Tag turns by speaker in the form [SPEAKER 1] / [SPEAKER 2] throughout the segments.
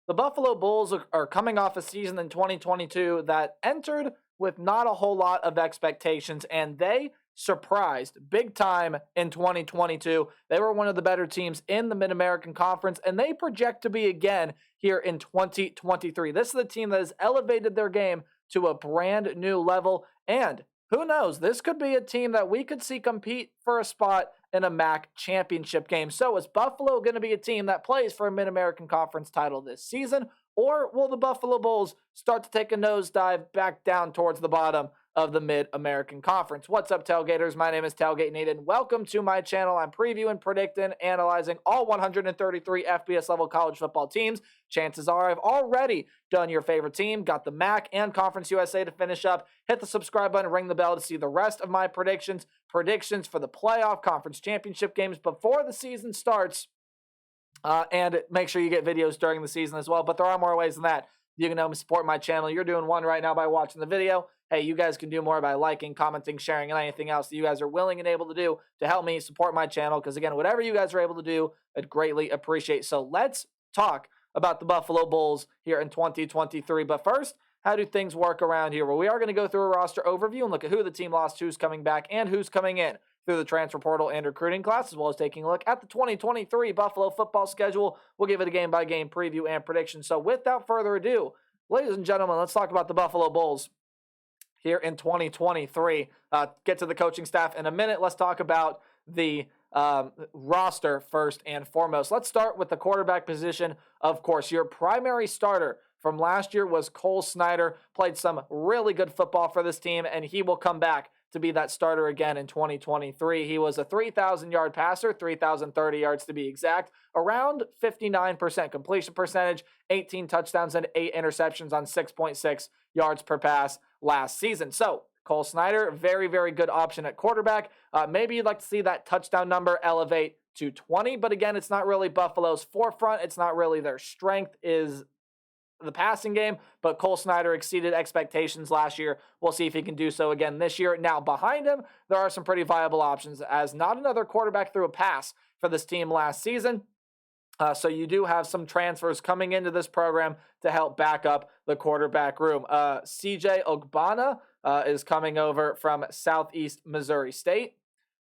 [SPEAKER 1] The Buffalo Bulls are coming off a season in 2022 that entered with not a whole lot of expectations, and they surprised big time in 2022. They were one of the better teams in the Mid-American Conference, and they project to be again here in 2023. This is the team that has elevated their game to a brand new level, and who knows, this could be a team that we could see compete for a spot in a MAC championship game. So is Buffalo going to be a team that plays for a Mid-American Conference title this season, or will the Buffalo Bulls start to take a nosedive back down towards the bottom of the Mid-American Conference? What's up, Tailgaters? My name is Tailgate Nate, and welcome to my channel. I'm previewing, predicting, analyzing all 133 FBS level college football teams. Chances are I've already done your favorite team, got the MAC and Conference USA to finish up. Hit the subscribe button, ring the bell to see the rest of my predictions for the playoff conference championship games before the season starts. And make sure you get videos during the season as well. But there are more ways than that. You can help me support my channel. You're doing one right now by watching the video. Hey, you guys can do more by liking, commenting, sharing, and anything else that you guys are willing and able to do to help me support my channel. Because again, whatever you guys are able to do, I'd greatly appreciate. So let's talk about the Buffalo Bulls here in 2023. But first, how do things work around here? Well, we are going to go through a roster overview and look at who the team lost, who's coming back, and who's coming in through the transfer portal and recruiting class, as well as taking a look at the 2023 Buffalo football schedule. We'll give it a game-by-game preview and prediction. So without further ado, ladies and gentlemen, let's talk about the Buffalo Bulls here in 2023. Get to the coaching staff in a minute. Let's talk about the roster first and foremost. Let's start with the quarterback position. Of course, your primary starter from last year was Cole Snyder. Played some really good football for this team, and he will come back to be that starter again in 2023. He was a 3,000-yard passer, 3,030 yards to be exact, around 59% completion percentage, 18 touchdowns and 8 interceptions on 6.6 yards per pass last season. So Cole Snyder, very, very good option at quarterback. Maybe you'd like to see that touchdown number elevate to 20, but again, it's not really Buffalo's forefront. It's not really their strength is the passing game, but Cole Snyder exceeded expectations last year. We'll see if he can do so again this year. Now, behind him, there are some pretty viable options, as not another quarterback threw a pass for this team last season. So you do have some transfers coming into this program to help back up the quarterback room. CJ Ogbonna is coming over from Southeast Missouri State.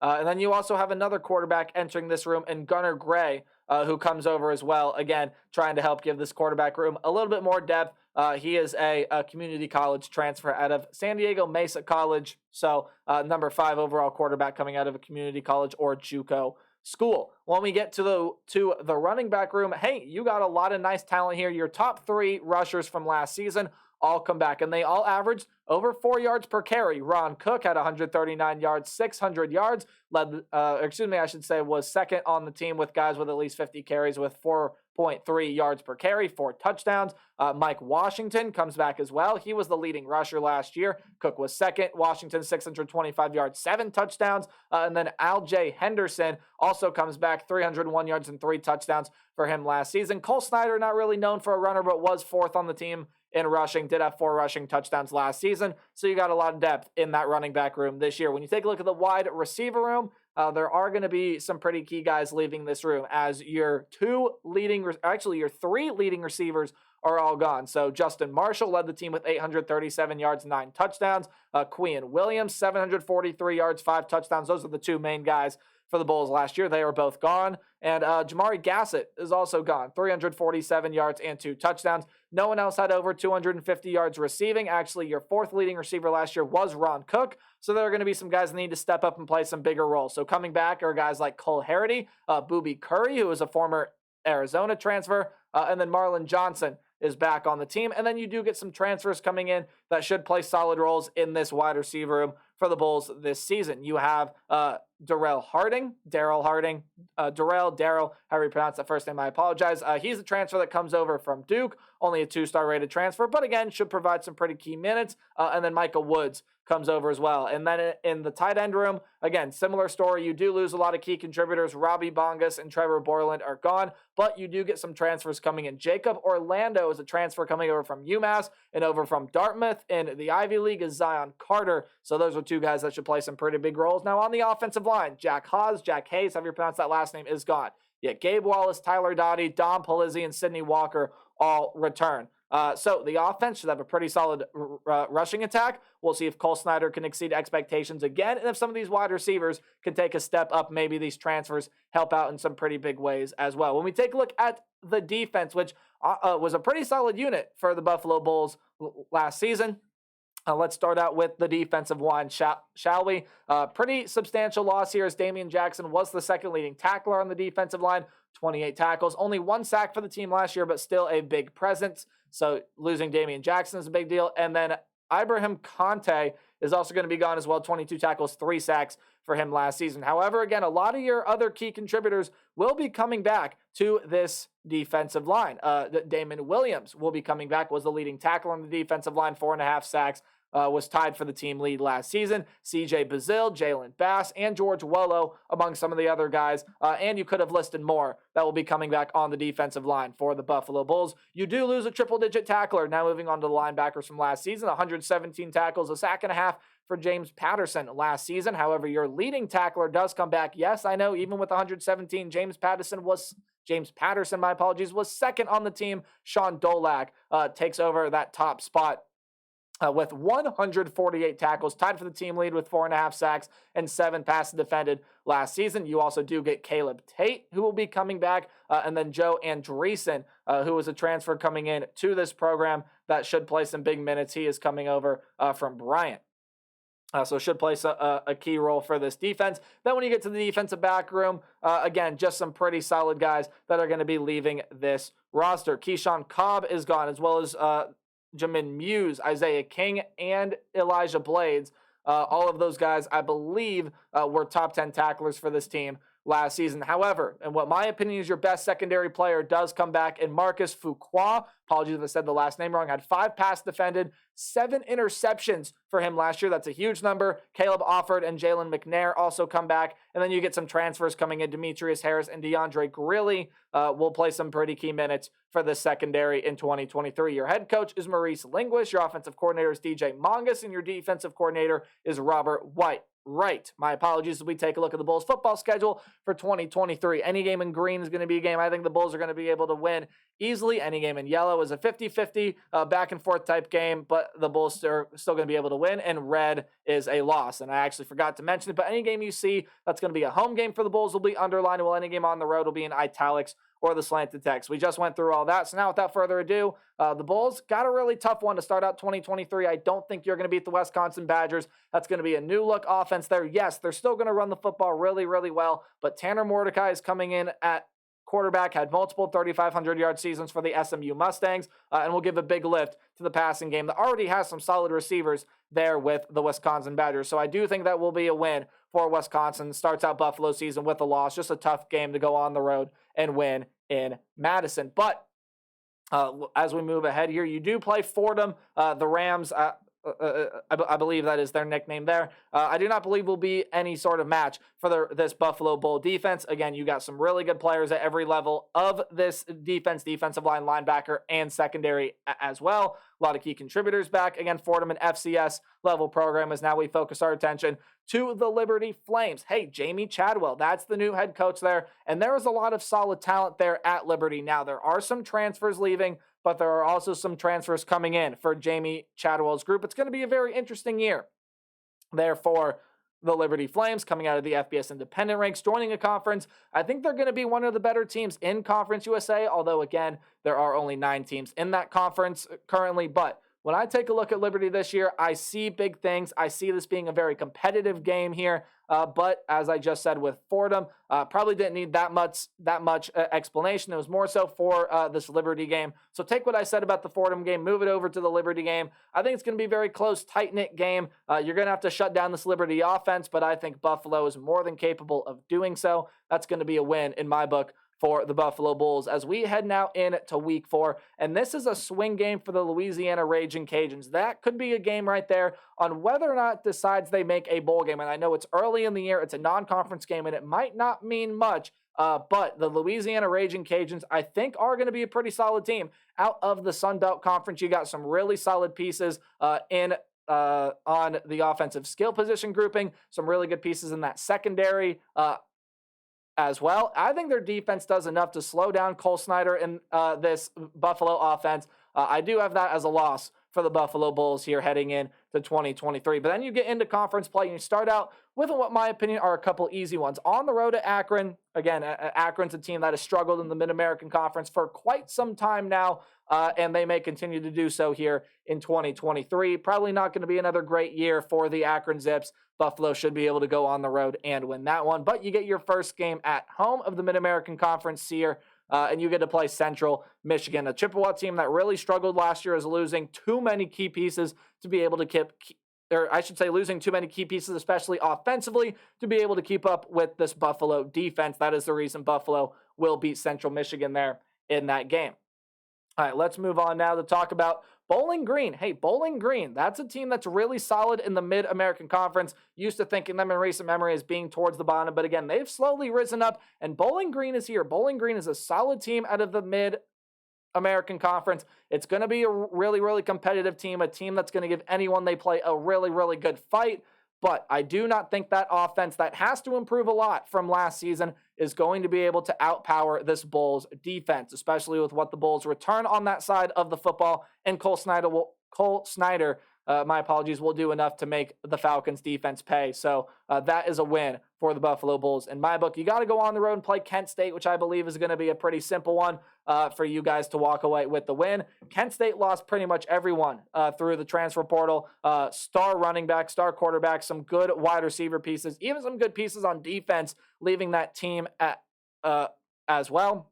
[SPEAKER 1] And then you also have another quarterback entering this room in Gunnar Gray, who comes over as well, again, trying to help give this quarterback room a little bit more depth. He is a community college transfer out of San Diego Mesa College, so number 5 overall quarterback coming out of a community college or JUCO school. When we get to the running back room, hey, you got a lot of nice talent here. Your top 3 rushers from last season all come back, and they all averaged over 4 yards per carry. Ron Cook had 139 yards, 600 yards, was second on the team with guys with at least 50 carries with 4.3 yards per carry, 4 touchdowns. Mike Washington comes back as well. He was the leading rusher last year. Cook was second. Washington, 625 yards, 7 touchdowns. And then Al-Jay Henderson also comes back, 301 yards and 3 touchdowns for him last season. Cole Snyder, not really known for a runner, but was 4th on the team in rushing, did have 4 rushing touchdowns last season. So you got a lot of depth in that running back room this year. When you take a look at the wide receiver room, there are going to be some pretty key guys leaving this room, as your 3 leading receivers are all gone. So Justin Marshall led the team with 837 yards, 9 touchdowns. Quian Williams, 743 yards, 5 touchdowns. Those are the 2 main guys for the Bulls last year. They are both gone. And Jamari Gassett is also gone. 347 yards and 2 touchdowns. No one else had over 250 yards receiving. Actually, your 4th leading receiver last year was Ron Cook. So there are going to be some guys that need to step up and play some bigger roles. So coming back are guys like Cole Harity, Booby Curry, who is a former Arizona transfer, and then Marlon Johnson is back on the team. And then you do get some transfers coming in that should play solid roles in this wide receiver room for the Bulls this season. You have Darrell Harding, however you pronounce that first name, I apologize. He's a transfer that comes over from Duke, only a 2-star rated transfer, but again, should provide some pretty key minutes. And then Micah Woods comes over as well. And then in the tight end room, again, similar story. You do lose a lot of key contributors. Robbie Bongus and Trevor Borland are gone, but you do get some transfers coming in. Jacob Orlando is a transfer coming over from UMass, and over from Dartmouth in the Ivy League is Zion Carter. So those are 2 guys that should play some pretty big roles. Now on the offensive line, Jack Hayes, however you pronounce that last name, is gone. Yet Gabe Wallace, Tyler Dottie, Dom Palizzi, and Sidney Walker all return. So the offense should have a pretty solid rushing attack. We'll see if Cole Snyder can exceed expectations again, and if some of these wide receivers can take a step up. Maybe these transfers help out in some pretty big ways as well. When we take a look at the defense, which was a pretty solid unit for the Buffalo Bulls last season, let's start out with the defensive line, shall we? Pretty substantial loss here as Damian Jackson was the second leading tackler on the defensive line, 28 tackles. Only 1 sack for the team last year, but still a big presence. So losing Damian Jackson is a big deal. And then Ibrahim Conte is also going to be gone as well, 22 tackles, 3 sacks for him last season. However, again, a lot of your other key contributors will be coming back to this defensive line. Damon Williams will be coming back, was the leading tackler on the defensive line, 4.5 sacks. Was tied for the team lead last season. CJ Bazile, Jalen Bass, and George Wello among some of the other guys. And you could have listed more that will be coming back on the defensive line for the Buffalo Bulls. You do lose a triple-digit tackler. Now moving on to the linebackers from last season, 117 tackles, a sack and a half for James Patterson last season. However, your leading tackler does come back. Yes, I know, even with 117, James Patterson, was second on the team. Sean Dolak takes over that top spot with 148 tackles, tied for the team lead with 4.5 sacks and 7 passes defended last season. You also do get Caleb Tate, who will be coming back, and then Joe Andreessen, who was a transfer coming in to this program that should play some big minutes. He is coming over from Bryant. So should play a key role for this defense. Then when you get to the defensive back room, again, just some pretty solid guys that are going to be leaving this roster. Keyshawn Cobb is gone, as well as Jamin Muse, Isaiah King, and Elijah Blades. All of those guys, I believe, were top 10 tacklers for this team last season. However, and what my opinion is your best secondary player does come back in Marcus Fuqua. Apologies if I said the last name wrong. Had 5 passes defended, 7 interceptions for him last year. That's a huge number. Caleb Offord and Jalen McNair also come back. And then you get some transfers coming in. Demetrius Harris and DeAndre Grilly will play some pretty key minutes for the secondary in 2023. Your head coach is Maurice Linguist. Your offensive coordinator is DJ Mongus. And your defensive coordinator is Robert White. Right. My apologies as we take a look at the Bulls football schedule for 2023. Any game in green is going to be a game I think the Bulls are going to be able to win easily. Any game in yellow is a 50-50 back and forth type game, but the Bulls are still going to be able to win, and red is a loss. And I actually forgot to mention it, but any game you see that's going to be a home game for the Bulls will be underlined, while any game on the road will be in italics or the slanted text. We just went through all that. So now without further ado, the Bulls got a really tough one to start out 2023. I don't think you're going to beat the Wisconsin Badgers. That's going to be a new look offense there. Yes, they're still going to run the football really, really well, but Tanner Mordecai is coming in at quarterback, had multiple 3,500-yard seasons for the SMU Mustangs, and will give a big lift to the passing game that already has some solid receivers there with the Wisconsin Badgers. So I do think that will be a win for Wisconsin. Starts out Buffalo season with a loss. Just a tough game to go on the road and win in Madison. But as we move ahead here, you do play Fordham, the Rams. I believe that is their nickname there. I do not believe will be any sort of match for this Buffalo Bull defense. Again, you got some really good players at every level of this defense, defensive line, linebacker, and secondary as well. A lot of key contributors back. Again, Fordham, an FCS level program, as now we focus our attention to the Liberty Flames. Hey, Jamie Chadwell, that's the new head coach there, and there is a lot of solid talent there at Liberty. Now, there are some transfers leaving, but there are also some transfers coming in for Jamie Chadwell's group. It's going to be a very interesting year there for the Liberty Flames, coming out of the FBS independent ranks, joining a conference. I think they're going to be one of the better teams in Conference USA, although, again, there are only 9 teams in that conference currently. But when I take a look at Liberty this year, I see big things. I see this being a very competitive game here. But as I just said with Fordham, probably didn't need that much explanation. It was more so for this Liberty game. So take what I said about the Fordham game, move it over to the Liberty game. I think it's going to be a very close, tight-knit game. You're going to have to shut down this Liberty offense, but I think Buffalo is more than capable of doing so. That's going to be a win in my book for the Buffalo Bulls as we head now into week 4. And this is a swing game for the Louisiana Raging Cajuns. That could be a game right there on whether or not it decides they make a bowl game. And I know it's early in the year. It's a non-conference game, and it might not mean much. But the Louisiana Raging Cajuns, I think, are going to be a pretty solid team. Out of the Sun Belt Conference, you got some really solid pieces on the offensive skill position grouping, some really good pieces in that secondary. as well. I think their defense does enough to slow down Cole Snyder in this Buffalo offense. I do have that as a loss for the Buffalo Bulls here heading into 2023. But then you get into conference play and you start out with what, in my opinion, are a couple easy ones. On the road at Akron, again, Akron's a team that has struggled in the Mid-American Conference for quite some time now, and they may continue to do so here in 2023. Probably not going to be another great year for the Akron Zips. Buffalo should be able to go on the road and win that one. But you get your first game at home of the Mid-American Conference here. And you get to play Central Michigan, a Chippewa team that really struggled last year, is losing too many key pieces to be able to losing too many key pieces, especially offensively, to be able to keep up with this Buffalo defense. That is the reason Buffalo will beat Central Michigan there in that game. All right, let's move on now to talk about Bowling Green. Hey, Bowling Green, that's a team that's really solid in the Mid-American Conference. Used to thinking them in recent memory as being towards the bottom, but again, they've slowly risen up, and Bowling Green is here. Bowling Green is a solid team out of the Mid-American Conference. It's going to be a really, really competitive team, a team that's going to give anyone they play a really, really good fight. But I do not think that offense, that has to improve a lot from last season, is going to be able to outpower this Bulls defense, especially with what the Bulls return on that side of the football. And Cole Snyder, will do enough to make the Falcons defense pay. So that is a win for the Buffalo Bulls. In my book, you got to go on the road and play Kent State, which I believe is going to be a pretty simple one for you guys to walk away with the win. Kent State lost pretty much everyone through the transfer portal. Star running back, star quarterback, some good wide receiver pieces, even some good pieces on defense, leaving that team as well.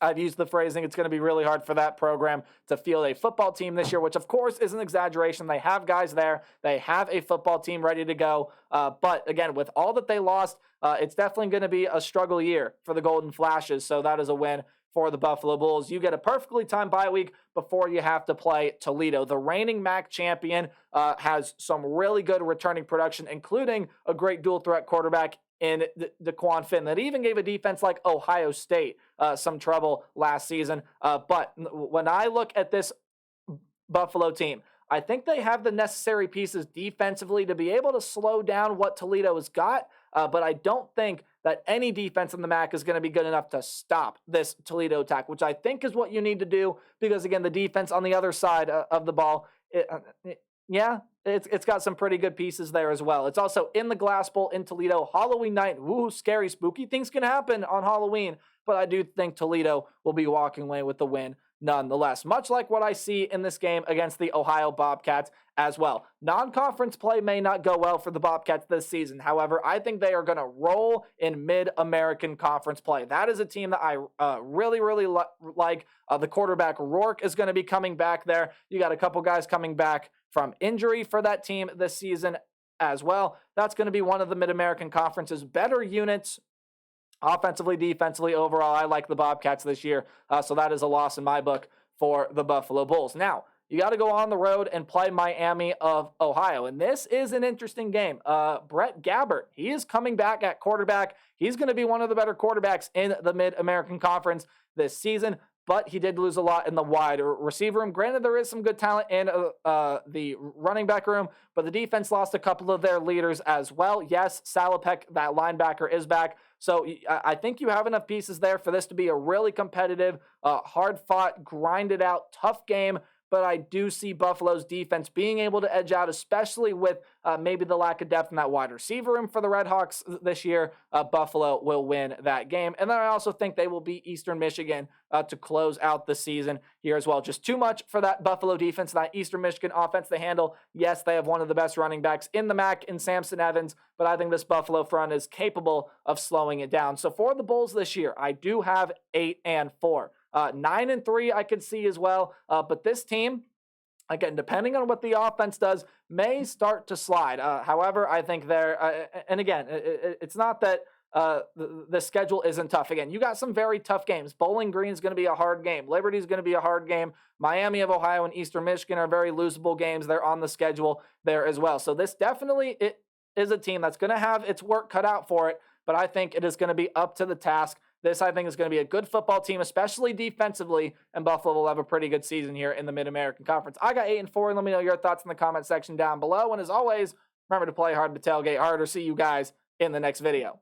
[SPEAKER 1] I've used the phrasing, it's going to be really hard for that program to field a football team this year, which of course is an exaggeration. They have guys there. They have a football team ready to go. But again, with all that they lost, it's definitely going to be a struggle year for the Golden Flashes. So that is a win for the Buffalo Bulls. You get a perfectly timed bye week before you have to play Toledo. The reigning MAC champion has some really good returning production, including a great dual threat quarterback in DeQuan Finn that even gave a defense like Ohio State some trouble last season. But when I look at this Buffalo team, I think they have the necessary pieces defensively to be able to slow down what Toledo has got. But I don't think that any defense in the MAC is going to be good enough to stop this Toledo attack, which I think is what you need to do because, again, the defense on the other side of the ball, it's got some pretty good pieces there as well. It's also in the Glass Bowl in Toledo, Halloween night. Woo, scary, spooky things can happen on Halloween, but I do think Toledo will be walking away with the win nonetheless, much like what I see in this game against the Ohio Bobcats as well. Non-conference play may not go well for the Bobcats this season. However, I think they are going to roll in Mid-American Conference play. That is a team that I really, really like. The quarterback Rourke is going to be coming back there. You got a couple guys coming back from injury for that team this season as well. That's going to be one of the Mid-American Conference's better units. Offensively, defensively, overall, I like the Bobcats this year. So that is a loss in my book for the Buffalo Bulls. Now, you got to go on the road and play Miami of Ohio. And this is an interesting game. Brett Gabbert, he is coming back at quarterback. He's going to be one of the better quarterbacks in the Mid-American Conference this season. But he did lose a lot in the wide receiver room. Granted, there is some good talent in the running back room, but the defense lost a couple of their leaders as well. Yes, Salopek, that linebacker, is back. So I think you have enough pieces there for this to be a really competitive, hard-fought, grinded-out, tough game. But I do see Buffalo's defense being able to edge out, especially with maybe the lack of depth in that wide receiver room for the Red Hawks this year. Buffalo will win that game. And then I also think they will beat Eastern Michigan to close out the season here as well. Just too much for that Buffalo defense, that Eastern Michigan offense to handle. Yes, they have one of the best running backs in the MAC in Samson Evans, but I think this Buffalo front is capable of slowing it down. So for the Bulls this year, I do have 8-4. 9-3 I could see as well, but this team, again, depending on what the offense does, may start to slide. However, I think and again, it's not that the schedule isn't tough. Again, you got some very tough games. Bowling Green is going to be a hard game. Liberty is going to be a hard game. Miami of Ohio and Eastern Michigan are very losable games. They're on the schedule there as well. So this definitely is a team that's going to have its work cut out for it, but I think it is going to be up to the task. This, I think, is going to be a good football team, especially defensively, and Buffalo will have a pretty good season here in the Mid-American Conference. I got 8-4, and let me know your thoughts in the comment section down below. And as always, remember to play hard to tailgate hard, or see you guys in the next video.